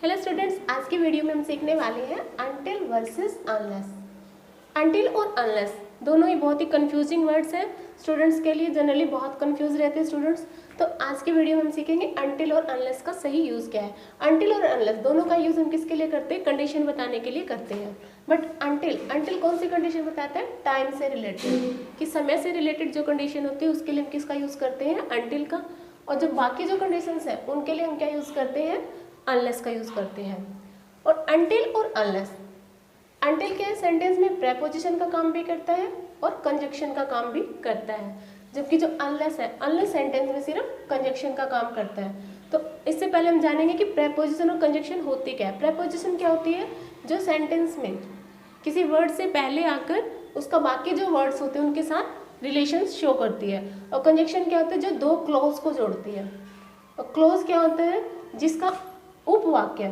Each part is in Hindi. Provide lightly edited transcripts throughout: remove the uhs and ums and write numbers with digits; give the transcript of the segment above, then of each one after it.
हेलो स्टूडेंट्स, आज की वीडियो में हम सीखने वाले हैं अनटिल वर्सेस अनलेस। अनटिल और अनलेस दोनों ही बहुत ही कंफ्यूजिंग वर्ड्स हैं स्टूडेंट्स के लिए, जनरली बहुत कंफ्यूज रहते हैं स्टूडेंट्स। तो आज की वीडियो में हम सीखेंगे अनटिल और अनलेस का सही यूज़ क्या है। अनटिल और अनलेस दोनों का यूज़ हम किसके लिए करते हैं? कंडीशन बताने के लिए करते हैं। बट अनटिल कौन सी कंडीशन बताता है? टाइम से रिलेटेड, कि समय से रिलेटेड जो कंडीशन होती है उसके लिए हम किसका यूज़ करते हैं? अनटिल का। और जो बाकी जो कंडीशंस हैं उनके लिए हम क्या यूज़ करते हैं? अनलेस का यूज़ करते हैं। और अनटिल और अनलेस, अनटिल क्या है? सेंटेंस में प्रेपोजिशन का काम भी करता है और कंजक्शन का काम भी करता है, जबकि जो अनलेस है, अनलेस सेंटेंस में सिर्फ कंजक्शन का काम करता है। तो इससे पहले हम जानेंगे कि प्रेपोजिशन और कंजक्शन होती क्या है। प्रेपोजिशन क्या होती है? जो सेंटेंस में किसी वर्ड से पहले आकर उसका बाकी जो वर्ड्स होते हैं उनके साथ रिलेशन शो करती है। और कंजक्शन क्या होता है? जो दो क्लोज को जोड़ती है। और क्लोज क्या होता है? जिसका उपवाक्य,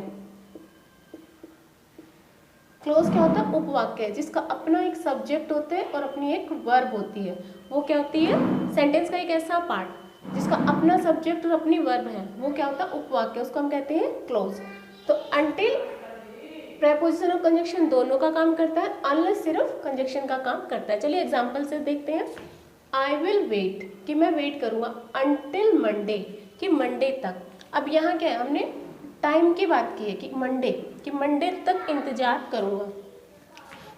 क्लोज क्या होता है? उपवाक्य, जिसका अपना एक सब्जेक्ट होता है और अपनी एक वर्ब होती है। वो क्या होती है? सेंटेंस का एक ऐसा पार्ट जिसका अपना सब्जेक्ट और अपनी वर्ब है, वो क्या होता है? उपवाक्य, उसको हम कहते हैं क्लोज। तो अनटिल प्रेपोजिशन और कंजक्शन दोनों का काम करता है, अनलेस सिर्फ कंजक्शन का काम करता है। चलिए एग्जाम्पल से देखते हैं। आई विल वेट, कि मैं वेट करूंगा, अनटिल मंडे, कि मंडे तक। अब यहाँ क्या है? हमने टाइम की बात की है कि मंडे तक इंतजार करूंगा।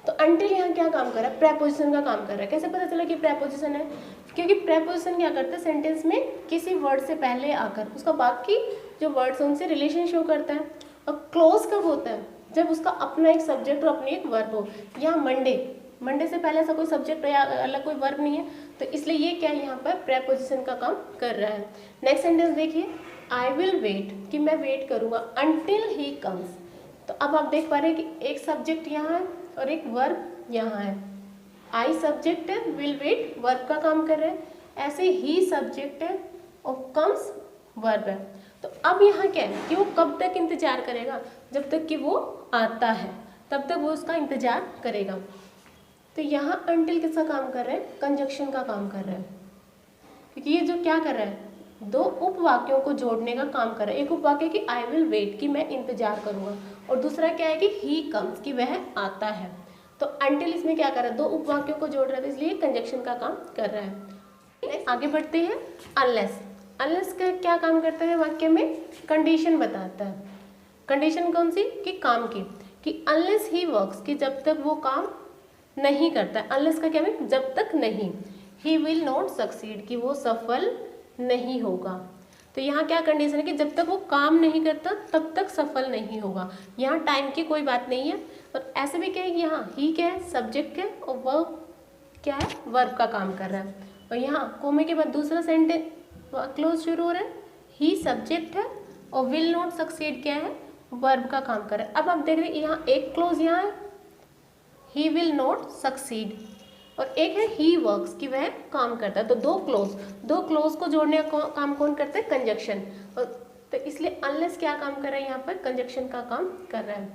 तो अनटिल यहाँ क्या काम कर रहा है? प्रेपोजिशन का काम कर रहा है। कैसे पता चला कि प्रेपोजिशन है? क्योंकि प्रेपोजिशन क्या करता है? सेंटेंस में किसी वर्ड से पहले आकर उसका बाकी जो वर्ड्स हैं उनसे रिलेशन शो करता है। और क्लोज कब होता है? जब उसका अपना एक सब्जेक्ट और अपनी एक वर्ब हो। यहाँ मंडे से पहले ऐसा कोई सब्जेक्ट या अलग कोई वर्ब नहीं है, तो इसलिए ये क्या है? यहाँ पर प्रेपोजिशन का काम कर रहा है। नेक्स्ट सेंटेंस देखिए, आई विल वेट, कि मैं वेट करूंगा, अनटिल ही कम्स। तो अब आप देख पा रहे हैं कि एक सब्जेक्ट यहाँ है और एक वर्ब यहाँ है। आई सब्जेक्ट है, विल वेट वर्ब का काम कर रहे हैं, ऐसे ही सब्जेक्ट है और कम्स वर्ब है। तो अब यहाँ क्या है कि वो कब तक इंतजार करेगा? जब तक कि वो आता है तब तक वो उसका इंतजार करेगा। तो यहाँ अनटिल किसका काम कर रहा है? कंजक्शन का काम कर रहा है, क्योंकि ये जो क्या कर रहा है? दो उपवाक्यों को जोड़ने का काम कर रहा है। एक उपवाक्य कि आई विल वेट, कि मैं इंतजार करूंगा, और दूसरा क्या है कि ही कम्स, कि वह आता है। तो अनटिल इसमें क्या कर रहा है? दो उपवाक्यों को जोड़ रहा है, तो इसलिए कंजक्शन का काम कर रहा है। आगे बढ़ते हैं। अनलेस, अनलेस का क्या काम करता है? वाक्य में कंडीशन बताता है। कंडीशन कौन सी? कि काम की, कि अनलेस ही वर्क्स, कि जब तक वो काम नहीं करता है। अनलेस का क्या है? जब तक नहीं। ही विल नॉट सक्सीड, कि वो सफल नहीं होगा। तो यहाँ क्या कंडीशन है कि जब तक वो काम नहीं करता तब तक सफल नहीं होगा। यहाँ टाइम की कोई बात नहीं है। और ऐसे भी क्या है कि यहाँ ही क्या है? सब्जेक्ट है, और वह क्या है? वर्ब का काम कर रहा है। और यहाँ कोमे के बाद दूसरा सेंटेंस क्लोज शुरू हो रहा है, ही सब्जेक्ट है और विल नॉट सक्सीड क्या है? वर्ब का काम कर रहा है। अब आप देख रहे हैं यहाँ एक क्लोज यहाँ है, ही विल नॉट सक्सीड, और एक है ही वर्क्स, कि वह काम करता है। तो दो क्लोज को जोड़ने का काम कौन करता है? कंजक्शन। और तो इसलिए अनलेस क्या काम कर रहा है? यहाँ पर कंजक्शन का काम कर रहा है।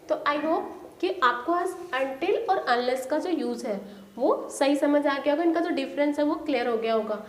तो आई होप कि आपको आज अनटिल और अनलेस का जो यूज है वो सही समझ आ गया होगा, इनका जो डिफरेंस है वो क्लियर हो गया होगा।